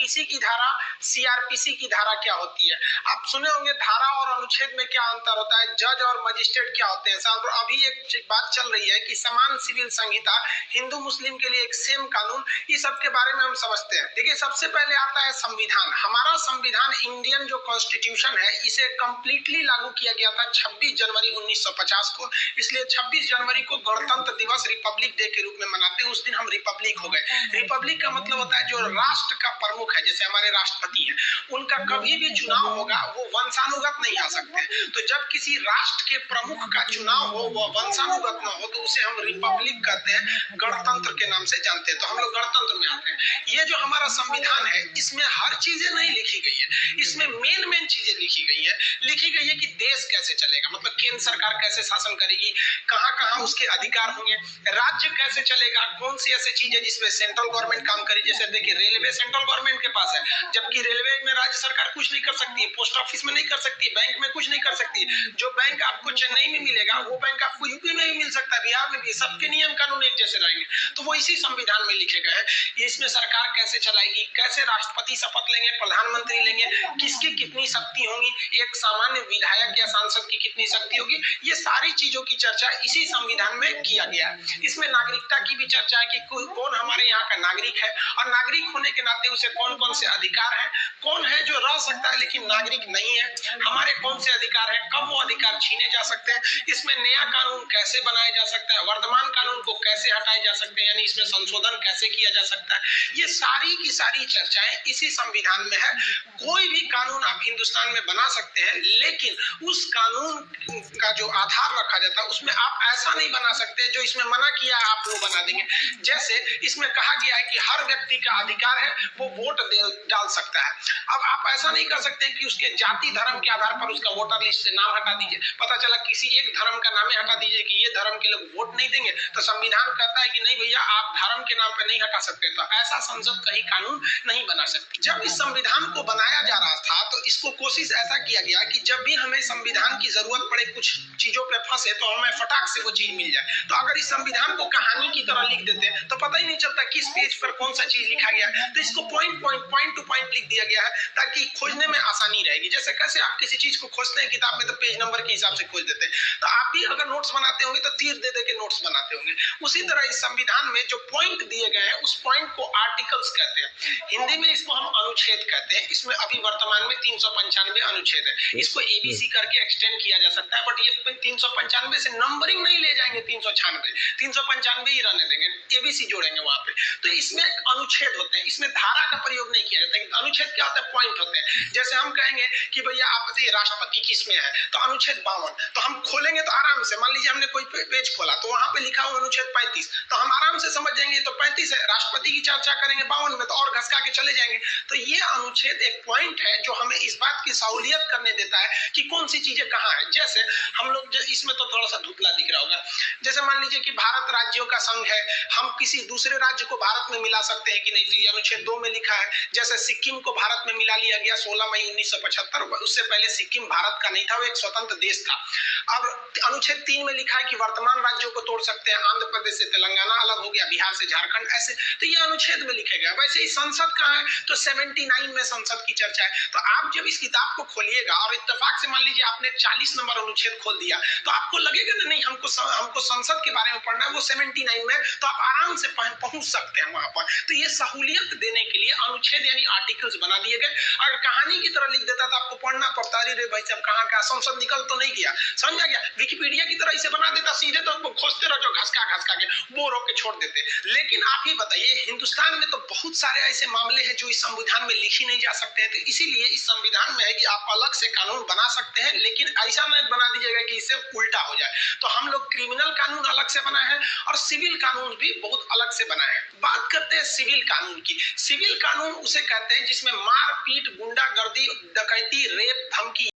IPC की धारा, CrPC की धारा क्या होती है। आप सुने होंगे धारा और अनुच्छेद में क्या अंतर होता है, जज और मजिस्ट्रेट क्या होते हैं। साहब अभी एक बात चल रही है कि समान सिविल संहिता, हिंदू मुस्लिम के लिए एक सेम कानून, ये सब के बारे में हम समझते हैं। देखिए सबसे पहले आता है संविधान। हमारा संविधान इंडियन जो कॉन्स्टिट्यूशन है इसे कंप्लीटली लागू किया गया था 26 जनवरी 1950 को। इसलिए 26 जनवरी को गणतंत्र दिवस, रिपब्लिक डे के रूप में मनाते हैं। उस दिन हम रिपब्लिक हो गए। रिपब्लिक का मतलब होता है जो राष्ट्र का प्रमुख है, जैसे हमारे राष्ट्रपति हैं, उनका कभी भी चुनाव होगा वो वंशानुगत नहीं आ सकते। तो जब किसी राष्ट्र के प्रमुख का चुनाव हो वो वंशानुगत न हो तो उसे हम रिपब्लिक कहते हैं, गणतंत्र के नाम से जानते हैं। तो हम लोग गणतंत्र में आते हैं। ये जो हमारा संविधान है इसमें हर चीजें नहीं लिखी गई है, इसमें मेन चीजें लिखी गई है कि देश कैसे चलेगा, मतलब केंद्र सरकार कैसे शासन करेगी, कहां कहां उसके अधिकार होंगे, राज्य कैसे चलेगा, कौन सी ऐसी चीज है जिसमें सेंट्रल गवर्नमेंट काम करे। जैसे देखिए रेलवे सेंट्रल गवर्नमेंट के पास है, जबकि रेलवे में राज्य सरकार कुछ नहीं कर सकती, पोस्ट ऑफिस में नहीं कर सकती, बैंक में कुछ नहीं कर सकती। जो बैंक आपको चेन्नई में मिलेगा वो बैंक आपको यूपी में भी मिल सकता है, बिहार में भी। सबके नियम कानून एक जैसे रहेंगे। तो वो इसी संविधान में लिखे गए हैं। इसमें सरकार कैसे चलाएगी, कैसे राष्ट्रपति शपथ लेंगे, प्रधानमंत्री लेंगे, किसकी कितनी शक्ति होंगी, एक सामान्य विधायक या सांसद की कितनी शक्ति होगी, ये सारी चीजों की चर्चा इसी संविधान में किया गया है। इसमें नागरिकता की भी चर्चा है कि कौन हमारे यहाँ का नागरिक है और नागरिक होने के नाते उसे कौन कौन से अधिकार हैं, कौन है जो रह सकता है लेकिन नागरिक नहीं है, हमारे कौन से अधिकार हैं, कब वो अधिकार छीने जा सकते हैं, इसमें नया कानून कैसे बनाया जा सकता है, वर्तमान कानून को कैसे हटाए जा सकते हैं, यानी इसमें संशोधन कैसे किया जा सकता है। ये सारी की सारी चर्चाएं इसी संविधान में है। कोई भी कानून आप हिंदुस्तान में बना सकते हैं, लेकिन उस कानून का जो आधार रखा जाता है उसमें आप ऐसा नहीं बना सकते जो इसमें मना किया है आप लोग बना देंगे। जैसे इसमें कहा गया है कि हर व्यक्ति का अधिकार है वो वोट डाल सकता है। अब आप ऐसा नहीं कर सकते कि उसके जाति धर्म के आधार पर उसका वोटर लिस्ट से नाम हटा दीजिए। पता चला किसी एक धर्म का नाम हटा दीजिए कि ये धर्म के लोग वोट नहीं देंगे, तो संविधान कहता है कि नहीं भैया आप धर्म के नाम पर नहीं हटा सकते। तो ऐसा संसद कहीं कानून नहीं बना सकती। जब इस संविधान को बनाया जा रहा था तो इसको कोशिश ऐसा किया गया कि जब भी हमें संविधान की जरूरत पड़े, कुछ चीजों पे फंसे, तो हमें फटाक से वो चीज मिल जाए। तो अगर इस संविधान को कहानी की तरह लिख देते तो पता ही नहीं चलता किस पेज पर कौन सा चीज लिखा गया है। तो इसको पॉइंट टू पॉइंट लिख दिया गया है ताकि खोजने में आसानी रहेगी। जैसे कैसे आप किसी चीज को खोजते हैं किताब में तो पेज नंबर के हिसाब से खोज देते हैं, तो आप भी अगर नोट्स बनाते होंगे तो तीर दे दे के नोट्स बनाते होंगे। उसी तरह इस संविधान में जो पॉइंट दिए गए हैं उस पॉइंट को आर्टिकल्स कहते हैं। हिंदी में इसको हम अनुच्छेद कहते हैं। इसमें अभी वर्तमान में 395 अनुच्छेद है। इसको एबीसी करके एक्सटेंड किया जा सकता है, बट ये 395 से नंबरिंग नहीं ले जाएंगे, 395 ही रहने देंगे, एबीसी जोड़ेंगे वहां पे। तो इसमें अनुच्छेद होते हैं, इसमें धारा का प्रयोग नहीं किया जाता है। अनुच्छेद क्या होता है, पॉइंट होते हैं। जैसे हम कहेंगे कि भैया आप बताइए राष्ट्रपति किसमें है, तो अनुच्छेद 52। तो हम खोलेंगे तो आराम से, मान लीजिए हमने कोई पेज खोला तो वहां पे लिखा हुआ अनुच्छेद 35, तो हम आराम से समझ जाएंगे तो 35 है। राष्ट्रपति की चर्चा करेंगे 52 में तो और घसका के चले जाएंगे। तो ये अनुच्छेद एक पॉइंट है जो हमें इस बात की सहूलियत करने देता है कि कौन सी चीजें कहाँ है। जैसे हम लोग इसमें तो थोड़ा सा धुतला दिख रहा होगा, जैसे मान लीजिए कि भारत राज्यों का संघ है, हम किसी दूसरे राज्य को भारत में मिला सकते हैं कि नहीं, तो अनुच्छेद 2 में लिखा है। जैसे सिक्किम को भारत में मिला लिया गया 16 मई 1975, उससे पहले सिक्किम भारत का नहीं था, वो एक स्वतंत्र देश था। अब अनुच्छेद 3 में लिखा है कि वर्तमान राज्यों को तोड़ सकते हैं, आंध्र प्रदेश से तेलंगाना अलग हो गया, बिहार से झारखंड, ऐसे। तो ये अनुच्छेद में लिखे गया। वैसे ही संसद कहाँ है, तो 79 में संसद की चर्चा है। तो आप जब इस किताब को खोलिएगा और इत्तेफाक से मान लीजिए आपने 40 नंबर अनुच्छेद खोल दिया, तो आपको लगेगा ना नहीं हमको संसद के बारे में पढ़ना है, वो 79 में, तो आप आराम से पहुंच सकते हैं वहां पर। तो ये सहूलियत देने के लिए अनुच्छेद यानी आर्टिकल्स बना दिए गए। अगर कहानी की तरह लिख देता तो आपको पढ़ना पड़ता, अरे भाई साहब कहाँ का संसद निकल तो नहीं गया, समझा गया। विकिपीडिया की तरह इसे बना देता सीधे, तो खोजते रहो घसका के बोर होकर छोड़ देते। लेकिन आप ही बताइए हिंदुस्तान में तो बहुत सारे ऐसे मामले हैं जो इस संविधान में लिखी नहीं जा सकते हैं। तो इसीलिए इस संविधान में है कि आप अलग से कानून बना सकते हैं, लेकिन ऐसा नहीं बना दीजिएगा कि इससे उल्टा हो जाए। तो हम लोग क्रिमिनल कानून अलग से बनाए हैं और सिविल कानून भी बहुत अलग से बनाए हैं। बात करते हैं सिविल कानून की। सिविल कानून उसे कहते हैं जिसमें मार पीट, गुंडागर्दी, डकैती, रेप, धमकी